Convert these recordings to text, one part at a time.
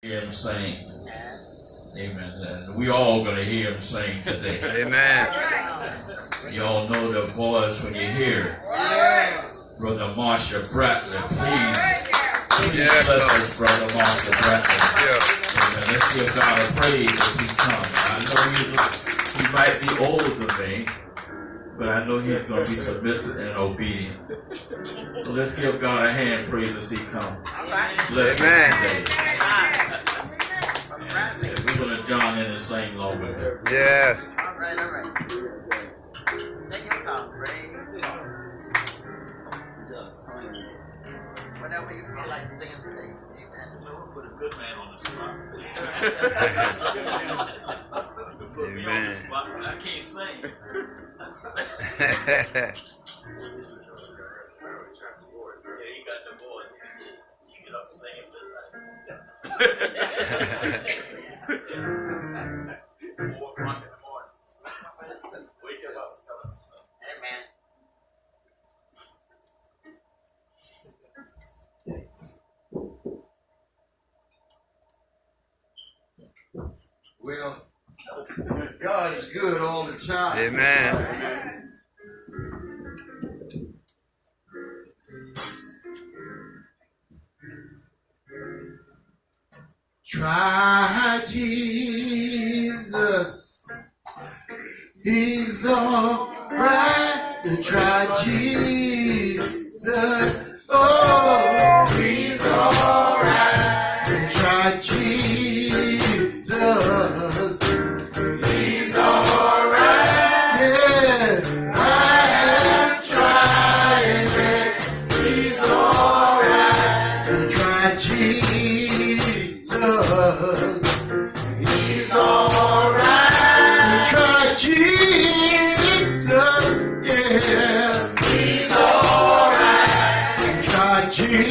Hear him sing. Amen. And we all gonna hear him sing today. Amen. You all know the voice when you hear it. Brother Marshall Bradley, please bless us, Brother Marshall Bradley. Amen. Let's give God a praise as he comes. I know he might be older than me, but I know he's going to be submissive and obedient. So let's give God a hand praise as he comes. Bless him today. We're going to join in and sing along with him. Yes. All right. Sing a song, praise God. Whatever you feel like singing today. Amen. So we'll put a good man on the spot. Put me on the spot, but I can't sing. Yeah, he got the voice. You get up singing tonight. 4 o'clock in the morning. Wake him up and tell him to sing. Amen. Well, God is good all the time. Amen. Try Jesus. He's all right. Try Jesus. Oh, he's all right. Try Jesus. He's all right. Yeah, I have tried it. He's all right. Try Jesus. He's all right. Try Jesus. Yeah. He's all right. Try Jesus.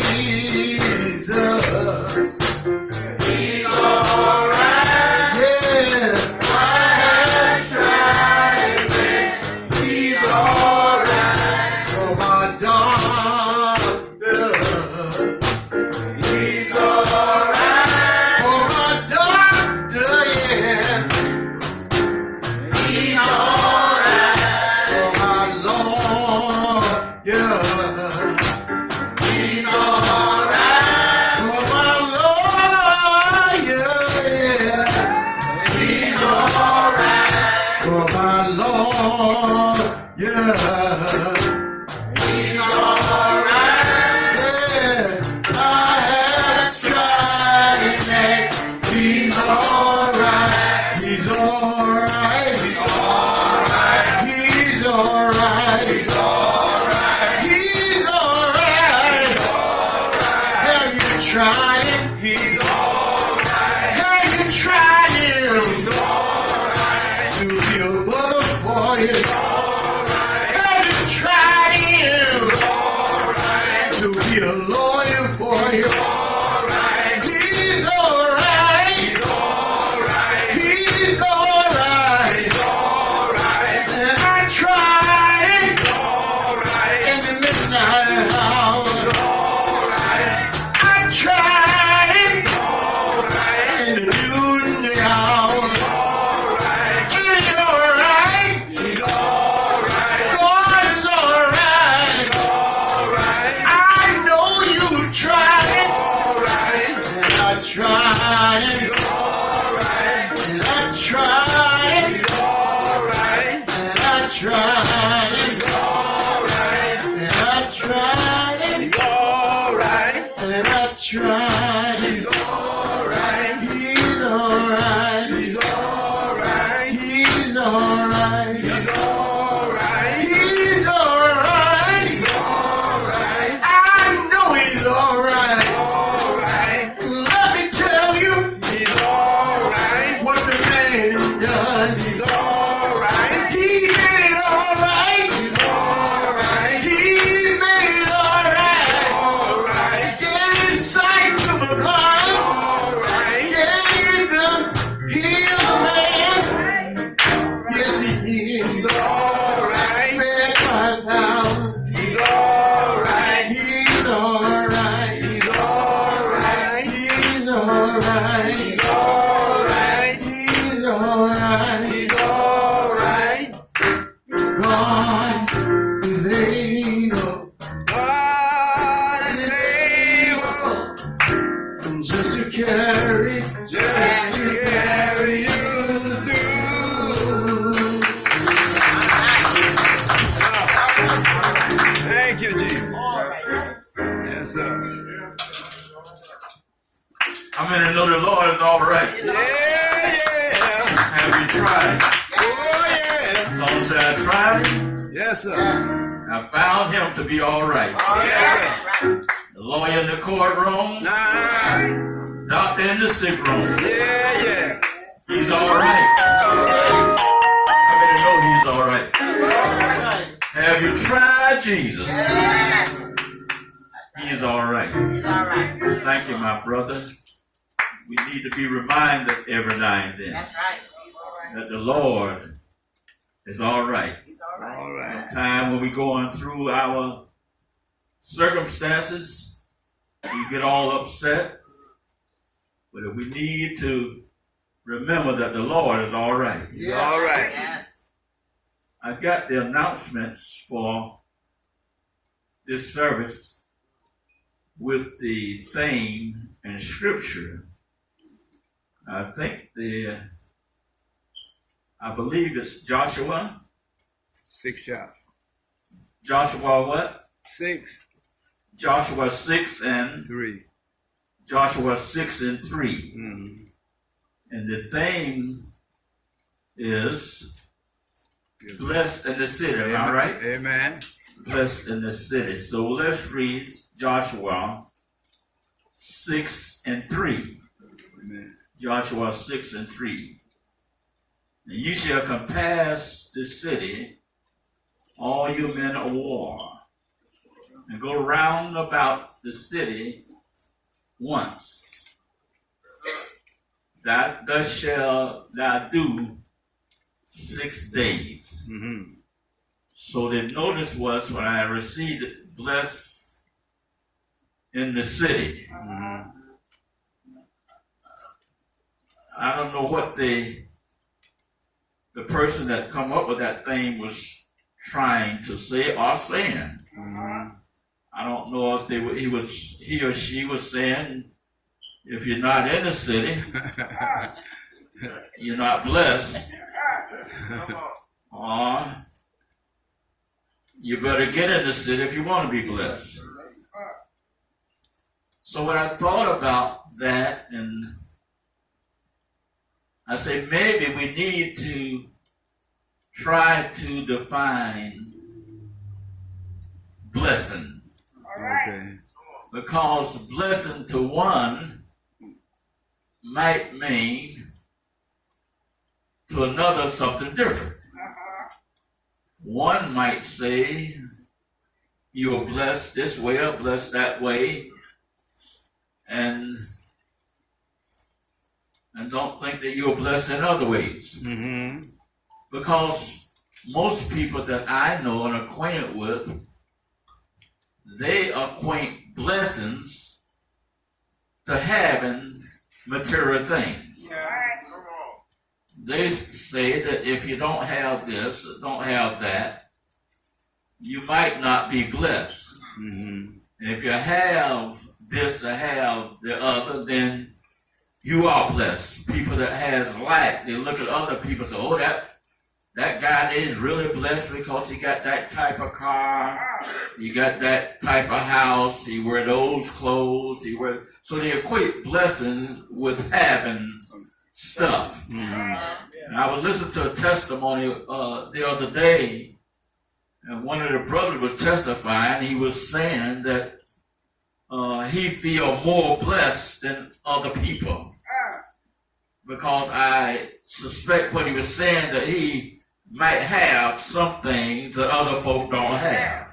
He's all right. Yeah. I have tried it. He's all right. For my doctor. He's all right. For my doctor, yeah. He's all right. For my Lord, yeah. He's all right. For my Lord, yeah. He's all right. For my Lord, yeah. He's all right. Yeah, I have tried it. He's all right. He's all right. He's all right. He's all right. He's all right. He's all right. Have you tried it? He's all right. Have you tried him? He's all right. To be a mother for you. Have you tried him? To be a lawyer for you. He's all right. He's all right. He's all right. And I tried it in the midnight hour. I tried it in the noonday hour. He's all right. God is all right. I know you tried it. And I tried it. And I tried it. And I tried it. And I tried it. And I tried it. He's all right. He's all right. He's all right. He's all right. He's all right. He's all right. He's all right. I know he's all right. Let me tell you, he's all right. He's all right. He's all right. He's all right. God is able. God is able. Just to carry you through. Thank you, Jesus. Yes, sir. How many know the Lord is all right? Yeah. Have you tried? Oh, yeah. Someone said, I tried him. Yes, sir. I found him to be all right. Yes, sir. The lawyer in the courtroom, Nah. doctor in the sick room. Yeah. He's all right. How many know he's all right? Have you tried Jesus? He's all right. Thank you, my brother. We need to be reminded every now and then that the Lord is all right. All right. Time when we're going through our circumstances, we get all upset. But we need to remember that the Lord is all right. He's all right. I've got the announcements for this service with the theme and scripture. I believe it's Joshua. 6 chapter. Joshua what? 6. Joshua 6 and 3. Joshua 6 and 3. Mm-hmm. And the theme is blessed in the city. Am I right? Amen. Blessed in the city. So let's read Joshua 6 and 3. Amen. Joshua 6 and 3. And you shall compass the city, all you men of war, and go round about the city once. That thus shall thou do 6 days. Mm-hmm. So the notice was when I received it, blessed in the city. Mm-hmm. I don't know what the person that come up with that thing was trying to say or saying. Mm-hmm. I don't know if he or she was saying, if you're not in the city, you're not blessed. Or you better get in the city if you want to be blessed. So when I thought about that, and I say maybe we need to try to define blessing. Okay. Because blessing to one might mean to another something different. One might say, you're blessed this way or blessed that way, and don't think that you're blessed in other ways. Mm-hmm. Because most people that I know and acquainted with, they equate blessings to having material things. They say that if you don't have this, don't have that, you might not be blessed. Mm-hmm. And if you have this or have the other, then you are blessed. People that has lack, they look at other people and say, oh, that guy is really blessed because he got that type of car, he got that type of house, he wear those clothes, so they equate blessings with having stuff. Mm-hmm. And I was listening to a testimony the other day, and one of the brothers was testifying. He was saying that he feel more blessed than other people, because I suspect what he was saying, that he might have some things that other folk don't have.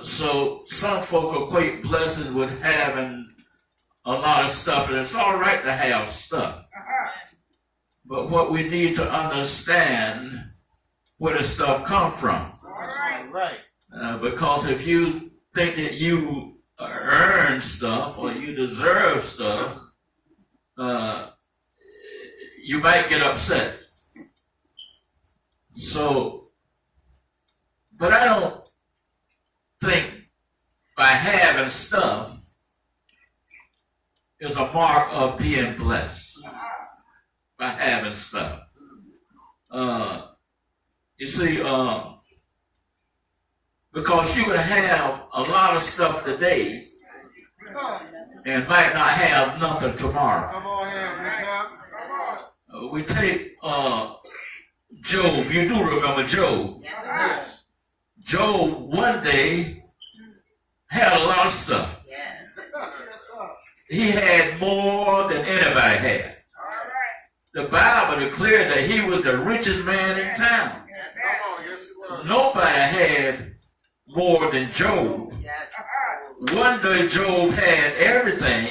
So some folk equate blessing with having a lot of stuff, and it's all right to have stuff. But what we need to understand, where the stuff come from. Because if you think that you earn stuff or you deserve stuff, you might get upset. So, but I don't think by having stuff is a mark of being blessed. By having stuff. You see, because you could have a lot of stuff today and might not have nothing tomorrow. Come on here, Bishop. We take Job. You do remember Job. Yes. Job one day had a lot of stuff. Yes. He had more than anybody had. The Bible declared that he was the richest man in town. Nobody had more than Job. One day Job had everything,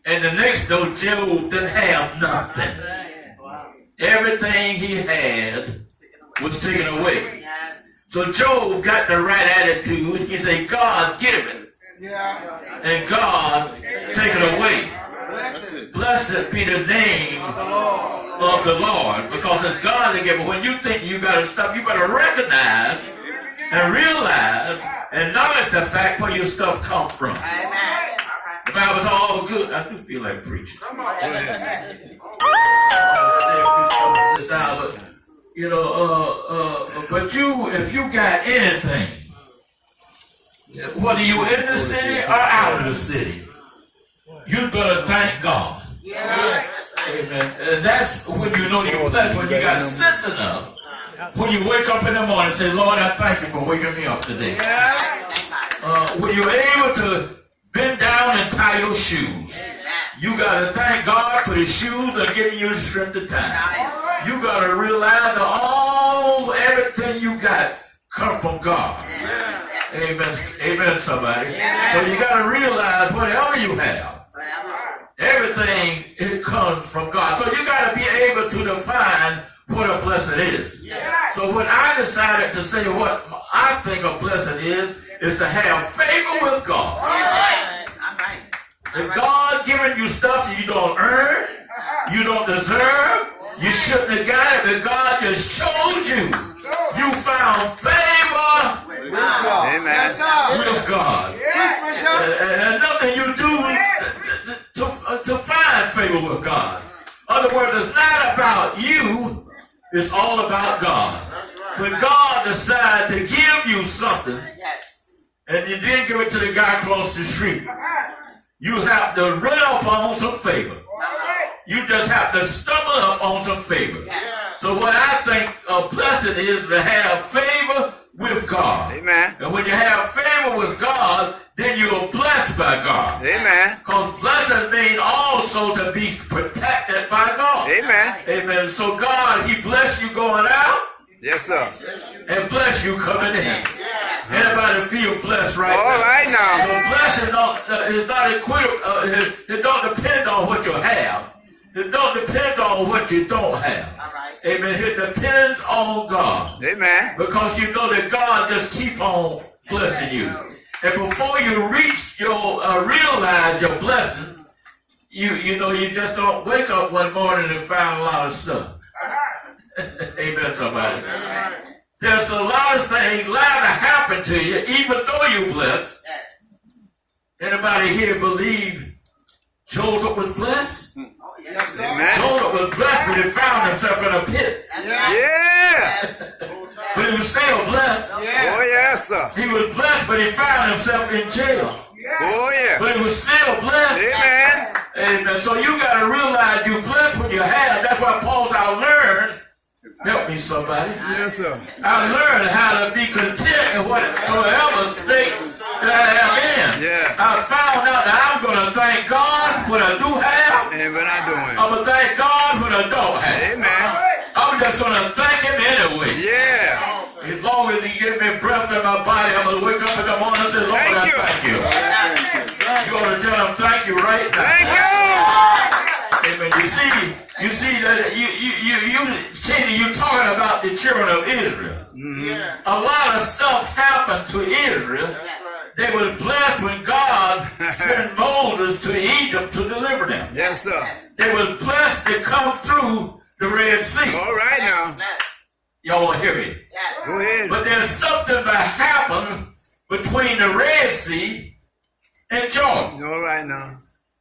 and the next day Job didn't have nothing. Everything he had was taken away. So Job got the right attitude. He said, God give it, and God take it away. Blessed be the name of the Lord, because it's God that gave it. When you think you got to stop, you better recognize and realize and acknowledge the fact where your stuff come from. The Bible's all good. I do feel like preaching. You know, but if you got anything, whether you in the city or out of the city, you better thank God. Amen. And that's when you know you're blessed, when you got sense enough. When you wake up in the morning and say, Lord, I thank you for waking me up today. When you're able to bend down and tie your shoes, you got to thank God for the shoes that are giving you the strength to tie. You got to realize that everything you got come from God. Amen. Amen, somebody. So you got to realize whatever you have, everything, it comes from God. So you got to be able to define what a blessing is. So when I decided to say what I think a blessing is to have favor with God. If God giving you stuff that you don't earn, you don't deserve, you shouldn't have got it, but God just chose you. You found favor with God. Amen. With God. And there's nothing you do to find favor with God. In other words, it's not about you, it's all about God. When God decides to give you something, and you didn't give it to the guy across the street, you have to run up on some favor. You just have to stumble up on some favor. So what I think a blessing is to have favor with God. Amen. And when you have favor with God, then you're blessed by God. Amen. Because blessings mean also to be protected by God. Amen. Amen. So God, He bless you going out. Yes, sir. And bless you coming in. Anybody feel blessed right now? All right now. So blessing is not it don't depend on what you have. It don't depend on what you don't have. Amen. It depends on God. Amen. Because you know that God just keep on blessing you. And before you reach your realize your blessing, you know you just don't wake up one morning and find a lot of stuff. Amen, somebody. There's a lot of things liable to happen to you, even though you're blessed. Anybody here believe Joseph was blessed? Amen. Joseph was blessed, but he found himself in a pit. Yeah. But he was still blessed. Oh, yes, sir. He was blessed, but he found himself in jail. Oh, yeah. But he was still blessed. Amen. Amen. So you got to realize you're blessed when you have. That's why Paul said, I learned. Help me, somebody. Yes, sir. I learned how to be content in whatever state that I am in. Yeah. I found out that I'm going to thank God when I do have. And when I doing? I'm going to thank God when I don't have. Amen. I'm just going to thank Him anyway. Yeah. As long as He gives me breath in my body, I'm going to wake up in the morning and say, Lord, I thank you. You're going to tell Him thank you right now. Thank you. Amen. You see that you talking about the children of Israel. Mm-hmm. A lot of stuff happened to Israel They were blessed when God sent Moses to Egypt to deliver them. Yes, sir. They were blessed to come through the Red Sea. All right now. Bless. Y'all won't hear me. Yes. Go ahead. But there's something that happened between the Red Sea and Jordan. All right now.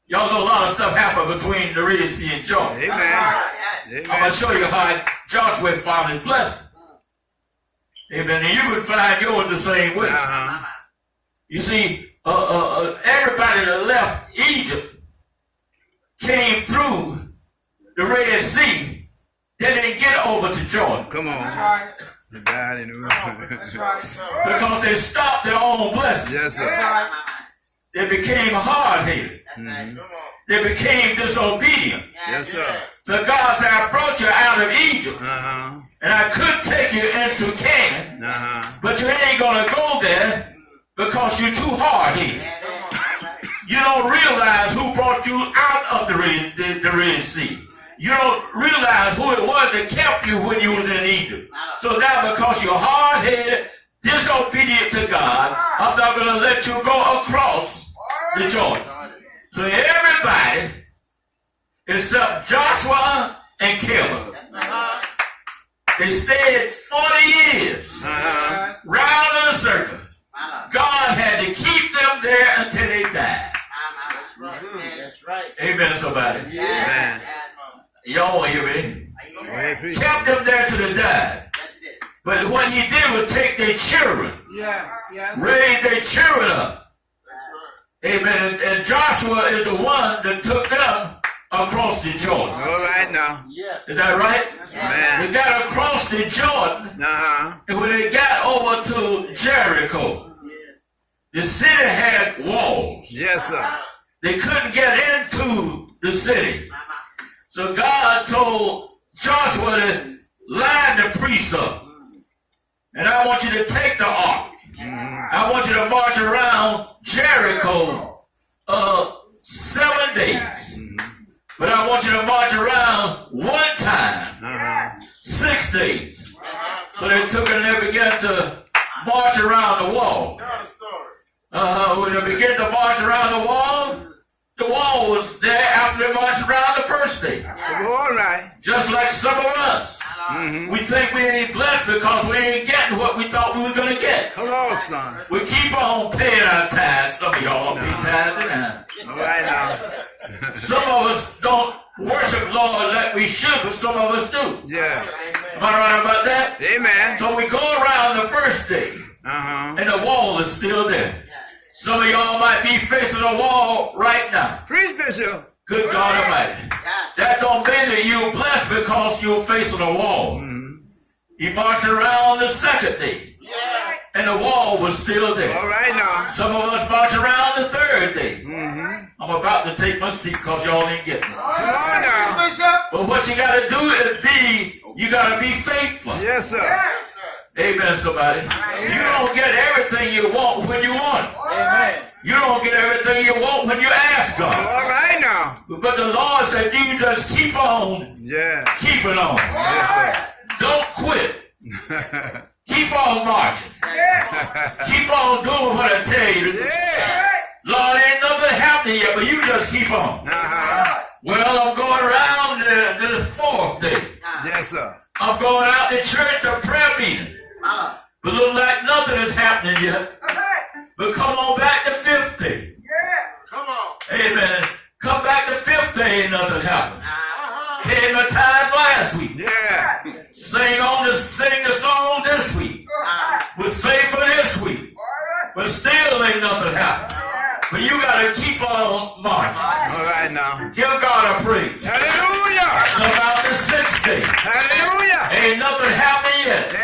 Y'all know a lot of stuff happened between the Red Sea and Jordan. Amen. Yes. I'm going Amen. to show you how Joshua found his blessing. Amen. And you can find yours the same way. Uh-huh. You see, everybody that left Egypt came through the Red Sea. They didn't get over to Jordan Come on. Right. You died in the room. That's right, sir. because they stopped their own blessing. Yes, That's sir. right. They became hard-headed. That's right. Come on. They became disobedient. Yes, sir. So God said, I brought you out of Egypt, Uh-huh. and I could take you into Canaan, Uh-huh. but you ain't going to go there because you're too hard-headed. That's right. You don't realize who brought you out of the Red Sea. You don't realize who it was that kept you when you was in Egypt. So now because you're hard-headed, disobedient to God, I'm not going to let you go across the Jordan. So everybody except Joshua and Caleb, Uh-huh. they stayed 40 years Uh-huh. Yes. round in a circle. God had to keep them there until they died. That's right. That's right. Amen, somebody. Amen. Y'all want to hear me? Go ahead, preach. Kept them there till they died. But what he did was take their children, Yes. Yes. raise their children up. Amen. And Joshua is the one that took them across the Jordan. All right now. Yes. Is that right? Man. They got across the Jordan, Uh-huh. and when they got over to Jericho, the city had walls. Yes, sir. They couldn't get into the city. So God told Joshua to line the priests up. And I want you to take the ark. I want you to march around Jericho 7 days. But I want you to march around one time, Uh-huh. 6 days. So they took it and they began to march around the wall. Tell the story. When they began to march around the wall was there after they marched around the first day. All right. Just like some of us. Mm-hmm. We think we ain't blessed because we ain't getting what we thought we were going to get. Come on, son. We keep on paying our tithes. Some of y'all don't pay tithes now. All right now. Some of us don't worship Lord like we should, but some of us do. Yeah. Am I right about that? Amen. So we go around the first day, Uh-huh. and the wall is still there. Some of y'all might be facing a wall right now. Preach, Bishop. Good God Almighty. That don't mean that you're blessed because you're facing a wall. He marched around the second day, and the wall was still there. All right now. Some of us march around the third day. Mm-hmm. I'm about to take my seat because y'all ain't getting it. Come on now. Bishop. But what you got to do is you got to be faithful. Yes, sir. Amen, somebody. You don't get everything you want when you want it. Amen. You don't get everything you want when you ask God. All right now. But the Lord said you just keep on Yeah. keeping on. Yes, Don't quit. sir. Keep on marching. Keep on doing what I tell you to do. Yeah. Lord, ain't nothing happening yet, but you just keep on. Uh-huh. Well, I'm going around the fourth day. Yes, sir. I'm going out to church to prayer meeting. But look like nothing is happening yet. But come on back the fifth day. Come on. Amen. Come back the fifth day, ain't nothing happened. Came the time last week. Yeah. Sing the song this week. Was faithful this week. But still ain't nothing happened. But you gotta keep on marching. All right now. Give God a praise. Hallelujah. Come out the sixth day. Hallelujah. Ain't nothing happened yet. You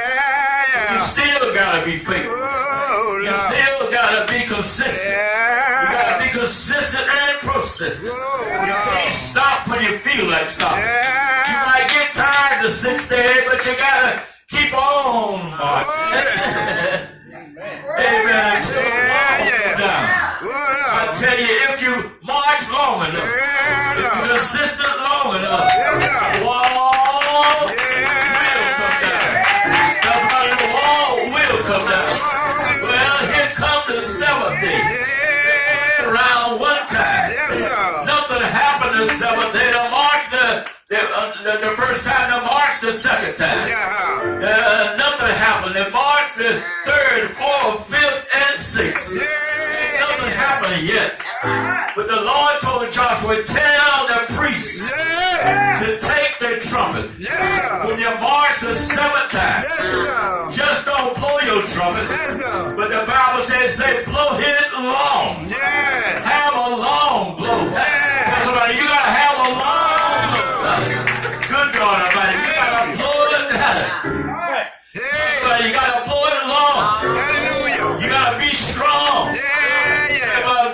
Yeah. still gotta be faithful. Oh, You Lord. still gotta be consistent. You Yeah. gotta be consistent and persistent. Oh, You can't Lord. stop when you feel like stopping. You Yeah. might get tired the sixth day, but you gotta keep on marching. Amen. Until the wall comes down. I Oh, tell you, if you march long enough, Yeah, if you're Lord. consistent long enough, Yes, sir. the wall will come down. That's why the wall will come down. Well, here come the seventh day. they marched the first time, they marched the second time. Yeah. Nothing happened. They marched the third, fourth, fifth, and sixth. Nothing happened yet. But the Lord told Joshua, tell the priests to take their trumpet. Yes, sir. When you march the seventh time, Yes, sir. just don't blow your trumpet. Yes, sir. But the Bible says, say, blow it long. Yeah. Have a long blow. Tell somebody, you gotta have a long blow. Good God, everybody. You gotta blow it. Yeah. You gotta blow it long. Hallelujah. You gotta be strong. Yeah.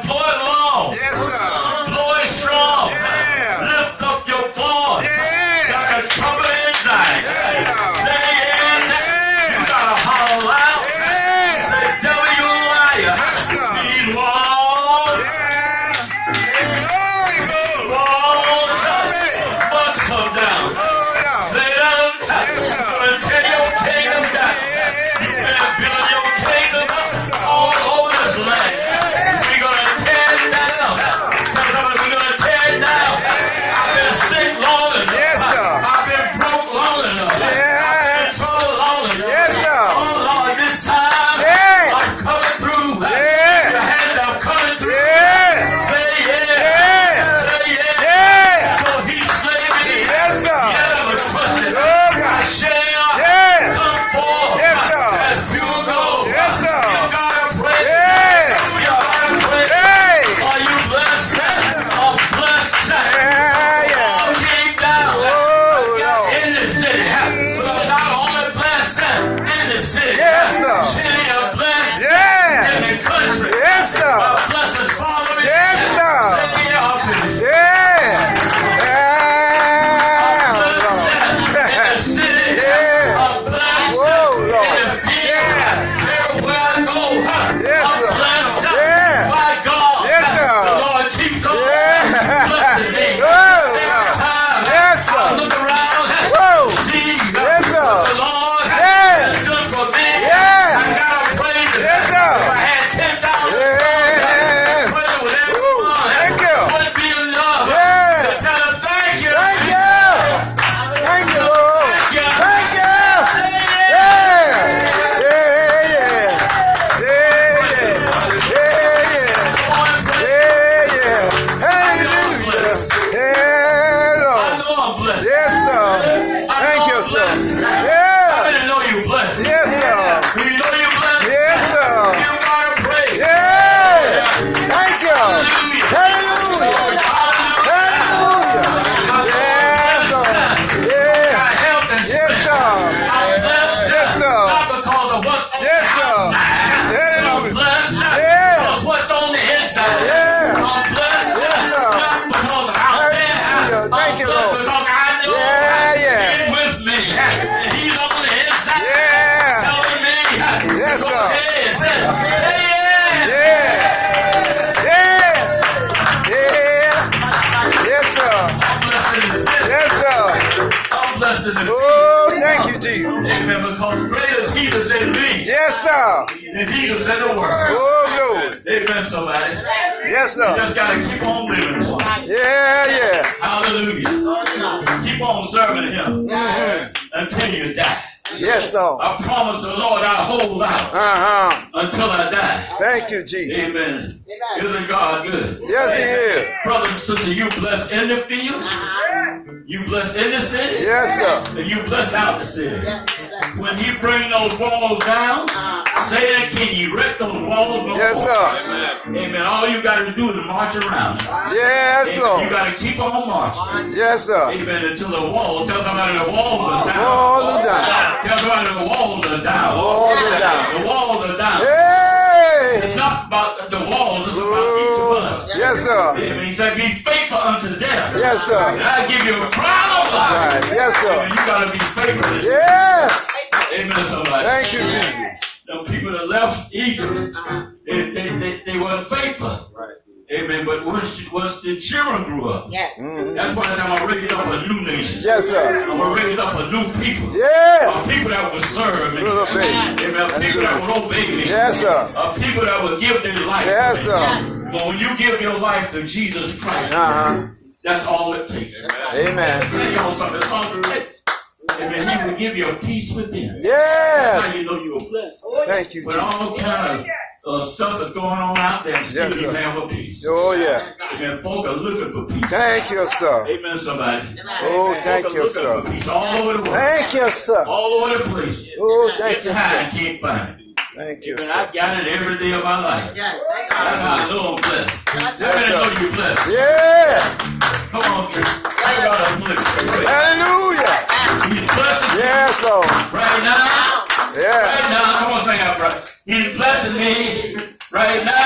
Blow it long. Yes, sir. Blow it strong. Yeah. Lift up your voice. Yeah. Like a trumpet in Zion. Say yes. You gotta holler out. Yeah. Say, devil, you a liar. Yes, sir. These walls, walls must come down. Say that. Gonna tear your kingdom down. And build your kingdom all over this land. We're gonna tear it down. Tell somebody, we're gonna tear it down. I've been sick long enough. Yes, sir. I've been broke long enough. I've been in trouble long enough. Yes, sir. Oh Lord, this time I'm coming through. Your hands, I'm coming through. Say yeah. Say yeah. So he slayed me. Yes, sir. Yet I was trusted. I shall come forth. Yes, sir. As pure gold. Yes, sir. You gotta pray. Yeah. You gotta pray. Hey. Are you blessed? Or blessed? All came down in the city. But not only blessed in the city. Yes, sir. City of blessed Yeah. in the country. Yes, sir. Blessings follow me. Yes, sir. Say yeah, I'll finish. In the city, I'm blessed. Whoa, Lord. In the field, everywhere I go, Yes, I'm sir. blessed. Yeah. By God, Yes, sir. the Lord keeps on Yeah. blessing me. Whoa, Every Lord. time Yes, sir. I look around, Whoa. see Yes, sir. the Lord Yeah. is good for me. Yeah. I gotta praise Him. Yes, sir. If I had 10,000, Yeah. praise Him with Woo. everyone. Thank you. Wouldn't be enough Yeah. to tell Him thank you. Thank you. Thank you, Lord. Thank you. I know I'm blessed. I know I'm blessed. I didn't know you were blessed. Do you know you're blessed? You gotta pray. Got health and strength. I'm blessed. Not because of what's on the outside. I'm blessed because what's on the inside. I'm blessed not because of out there. I'm Thank you, blessed Lord. because I know He's with me. And He's on the inside telling me Yes, go sir. ahead. Say I'm blessed in the city. I'm blessed in the field. Oh, thank you, Jesus. Amen. Because greater is He that's in me Yes, sir. than He that's in the world. Oh, Lord. Amen, somebody. Yes, You sir. just gotta keep on living. Yeah. Hallelujah. Keep on serving Him until you die. Yes, Lord. I promise the Lord I'll hold out until I die. Thank you, Jesus. Amen. Isn't God good? Yes, He is. Brother and sister, you blessed in the field, you blessed in the city, Yes, sir. and you blessed out the city. When He bring those walls down, Satan can erect those walls. No Yes, more. sir. Amen. All you got to do is march around. Yes, Amen. You Lord. got to keep on marching. Yes, sir. Amen. Until the walls. Tell somebody the walls are down. Walls are down. Tell somebody the walls are down. Walls are down. The walls are down. It's Hey. not about the walls. It's about each of us. Yes, sir. Amen. He said, "Be faithful unto death." Yes, And sir. I give you a crown of life. Right. Yes, Amen. sir. You got to be faithful. Yes. Amen. Somebody. Thank you, Jesus. The people that left Egypt, they weren't faithful. Amen. But once the children grew up, that's why I said I'm gonna raise up a new nation. Yes, sir. I'm gonna raise up a new people. Yeah. A people that will serve me. Little baby. Amen. A people that will obey me. Yes, sir. A people that will give their life. Yes, sir. But when you give your life to Jesus Christ, That's all it takes. Amen. I tell you all something. It's all right. Amen. He will give you a peace within. Yes. That's how you know you were blessed. Thank you, When Jesus. all kind of stuff is going on out there, still Yes, you sir. have a peace. Oh, yeah. Amen. Folk are looking for peace. Thank you, sir. Amen, somebody. Oh, thank Folk are you, looking sir. for peace all over the world. Thank you, sir. All over the place. Oh, thank Get you, high sir. and can't find it. Thank you, Amen. sir. I got it every day of my life. Yes, thank That's God. how I know I'm blessed. Yes, I better sir. know you're blessed. Yeah. Come on, give God a flip. Hallelujah. He's blessing Yes, Lord. you right now. Yeah. Right now, come on, sing out, brother. He's blessing me right now.